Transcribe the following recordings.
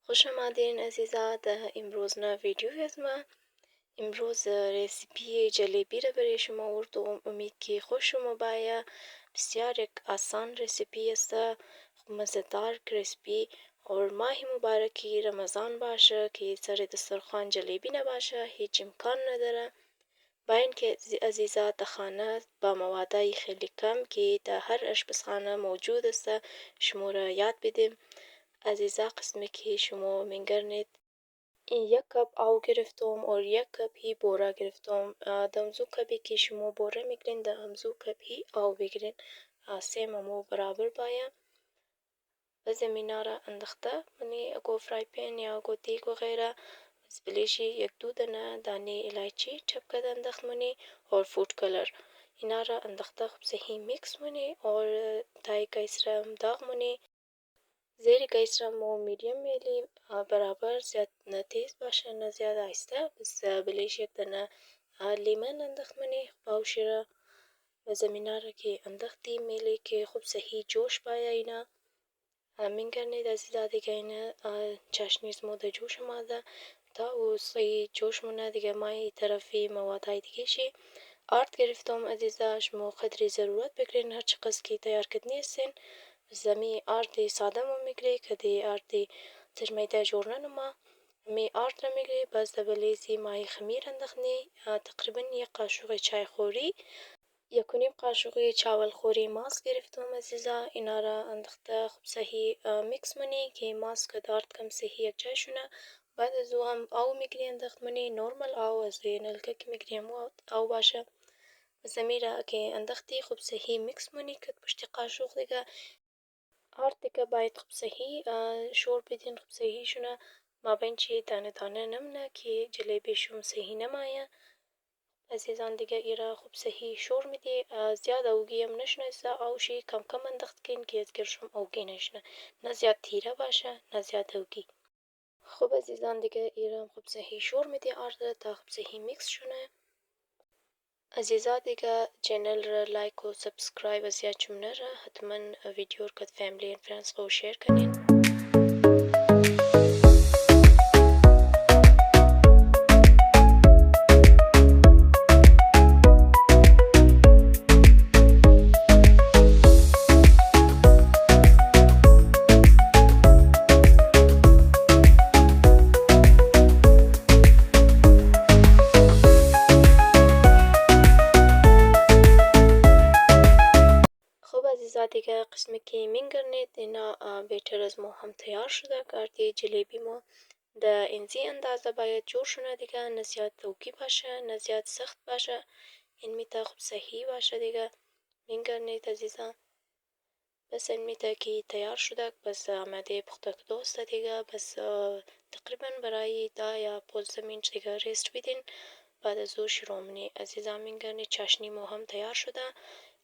خوش آمدین عزیزا ده امروز نه ویدیو از ما. امروز رسیپی جلیبی را برای شما آوردم. امید که خوش شما باید. بسیار یک آسان رسیپی است، مزه‌دار رسیپی. اور ماه مبارکی رمضان باشه که سر دسترخوان جلیبی نباشه هیچ امکان نداره. با اینکه عزیزا در خانه با موادای خیلی کم که در هر آشپزخانه موجود است شما را یاد بدیم. عزیزا قسمی که شما می‌گرنید این یک کپ آب گرفتم اور یک کپ هی بوره گرفتم. دمزو کپی که شما بوره میگیرین در همزو کپ هی آب بگیرین. سه مو برابر باید. و زمینا را انداخته منی اگو فرای پین یا اگو دیگ و غیره. از بلیشی یک دو دانه الایچی چپ کرده انداخت منی اور فود کلر. اینا را انداخته خوب صحیح میکس منی اور تای گیس را داغ منی. زیر گیس را مو میدیم میلی برابر، زیاد نه تیز باشه نه زیاد آهسته. بس بلیش یک دانه لیمون انداخت منی باوشی را و زمینا را که انداختی میلی که خوب صحیح جوش باید. اینا میگرنید عزیزا دیگه اینا چاشنیز مو در جوش آمده تا او صحیح جوش مونه دیگه. ما این طرفی موادهای دیگه شی آرد گرفتم عزیزا. شما قدری ضرورت بگیرین هر چقدر که تیار کردنی هستین. زمی آردی ساده مو میگیری که دی آردی تجمیده جورنن ما می آرد را میگیری. باز دبلیزی مای خمیر انداخنی تقریبا یک قاشق چای خوری یک و نیم قاشقی چاول خوری ماست گرفتم عزیزا. اینا را انداخته خوب صحیح میکس منی که ماست دارد کم صحیح یک جای شونه. بعد از او هم آو میگیری انداخت منی نورمال آو از نلکه که میگیریم آو باشه. زمیره که انداختی خوب صحیح میکس منی که پشت قاشق دیگه آرد دیگه باید خوب صحیح شور بدین. خوب صحیح شونه ما بین چی دانه دانه نمونه که جلیبی شوم صحیح نمایه. عزیزان دیگه ایرا خوب صحیح شور میدی. زیاد اوگی هم نشونه آوشی کم کم انداخت کن که از گرشم اوگی نشونه نه زیاد تیره باشه نه زیاد اوگی. خوب عزیزان دیگه ایرا خوب صحیح شور میدی آرد تا خوب صحیح میکس شونه. عزیزا دیگه چینل را لایک و سبسکرایب از یاد جمله را حتما ویدیو را کد فیملی و فرانس رو شیر کنین. خوب عزیزا دیگه قسمی که میگرنید اینا بیتر از مو هم تیار شده. کارتی جلیبی مو در اینزی اندازه باید جور شونه دیگه. نه زیاد توکی باشه نه زیاد سخت باشه. این میتا خوب صحیح باشه دیگه. میگرنید عزیزا بس این میتا که تیار شده بس آمده پخته دوست دیگه. بس تقریبا برای 10 یا 15 منت دیگه ریست بدین. بعد از او شروع منی عزیزا میگرنید چاشنی مو هم تیار شده.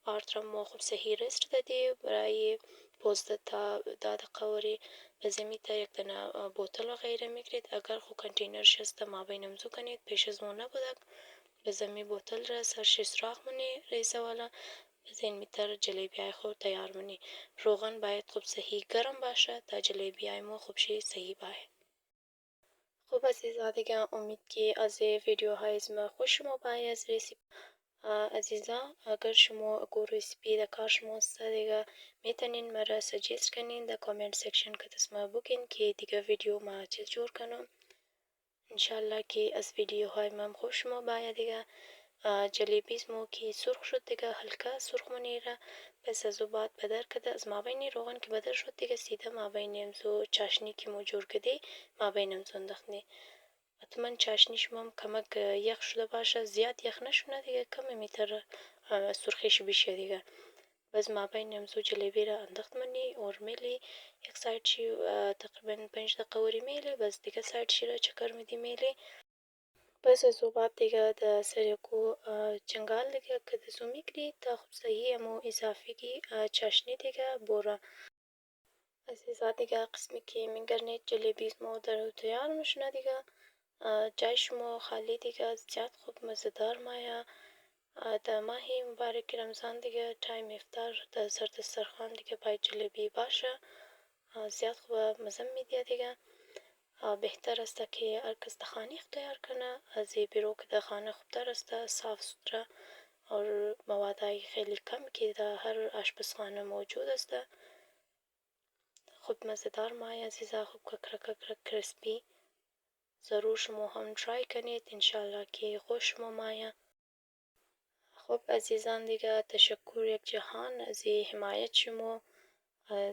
آرد را مو خوب صحیح ریست دادی برای 15 تا 10 دقیقه وری. بزمی تا یک دانه بوتل و غیره میگیرید. اگر خو کنتینر شسته ما بینمزو کنید پیش از مو نبودک. بزمی بوتل را سرش سراخ منی ریزه والا. بزین میتر جلیبی های خود تیار منی. روغن باید خوب صحیح گرم باشه تا جلیبی های مو خوب شی صحیح باید. خوب عزیزا دیگه امید که از ویدیوهای از ما خوش شما باید از رسیپی. عزیزا اگر شما اگه رسیپی در کار شما است دیگه میتونین مرا سجیست کنین در کامنت سیکشن که اسما بگین که دیگه ویدیو ما چیز جور کنم. انشالله که از ویدیوهای من خوش شما باید دیگه. جلیبیز مو که سرخ شد دیگه هلکه سرخ منیره. پس از او بعد بدر کده از مابین روغن که بدر شد دیگه سیده مابین امزو چاشنی که مو جور کدی مابین امزو انداخنی. حتما چاشنیش مم کمک یخ شده باشه زیاد یخ نشونه دیگه کم میتر سرخیش بشه دیگه. باز مابین امزو جلیبی را انداخت منی اور میلی یک ساعت چی تقریبا 5 دقیقه وری میلی. باز دیگه ساعت چی را چکر میدی میلی. بس از او بعد دیگه در سریکو چنگال دیگه که دزو میگیری تا خوب صحیح امو اضافی کی چاشنی دیگه بورا. عزیزا دیگه قسمی که میگرنید جلیبیز مو در تیار میشونه دیگه. جایش مو خالی دیگه زیاد خوب مزدار مایا. در ماهی مبارک رمضان دیگه تایم افطار در سر دسترخوان دیگه باید جلیبی باشه. زیاد خوب مزه میده دیگه. بهتر است که هر کس خانه اختیار کنه. از بیرو که خانه خوب تر است، صاف سوتره اور موادای خیلی کم که در هر آشپزخانه موجود است. خوب مزیدار مای عزیزا، خوب ککر کرسپی. ضرور شما هم ترای کنید، انشالله که خوش شما مایه. خب عزیزان دیگه، تشکر یک جهان از حمایت شما.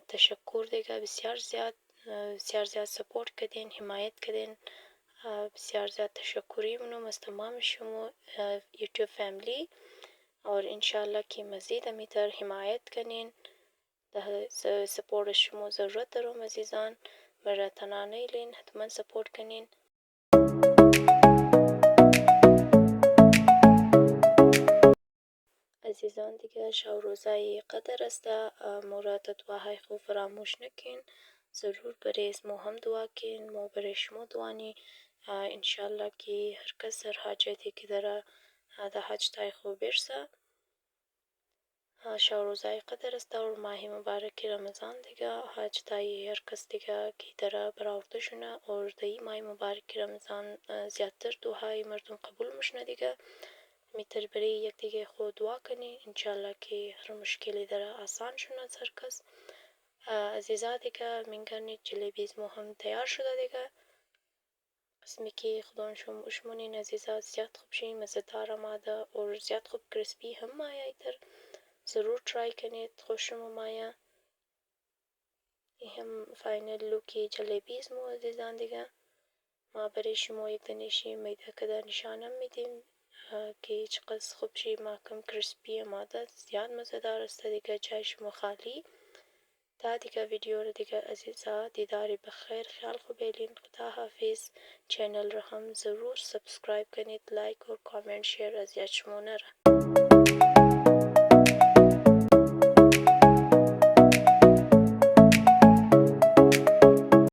تشکر دیگه، بسیار زیاد سپورت کردین، حمایت کردین. بسیار زیاد تشکری منم از تمام شما یوتیوب فامیلی. اور انشالله که مزید امیتر حمایت کنین. ده سپورت شما ضرورت دارم عزیزان. مرا تنها نیلین، حتما سپورت کنین. عزیزان دیگه، شب روزای قدر است. مورد دعاهای خوب فراموش نکن. ضرور برای ما هم دعا کن، ما برای شما دعا نی. انشالله که هر کس هر حاجتی که داره ده حج تای خوب برسه. شب روزای قدر است و ماه مبارک رمضان دیگه. حج تای هر کس دیگه که داره برآورده شونه. اور دی ماه مبارک رمضان زیادتر دعاهای مردم قبول مشنه دیگه. میتر برای یک دیگه خود دعا کنی، انشالله که هر مشکلی داره آسان شونه از هر کس. عزیزا دیگه، منگرنید جلیبیز مو هم تیار شده دیگه. قسمی که خودم شمونین عزیزا زیاد خوب شین، مزیدار آماده اور زیاد خوب کرسپی هم مایه ایتر. ضرور ترای کنید، خوش شما مایه. این هم فاینل لوکی جلیبیز مو عزیزان دیگه. ما برای شما یک دنیشی میده که در نشانم میدیم که چقدر خوب شی، محکم کرسپی آماده، زیاد مزیدار است دیگه. جای شما خالی. تا دیگه ویدیو رو دیگه عزیزا دیداری بخیر، خیال خوب بیلین. خدا حافظ. چینل رو هم ضرور سبسکرایب کنید، لایک و کامنت شیر از یاد شما نره.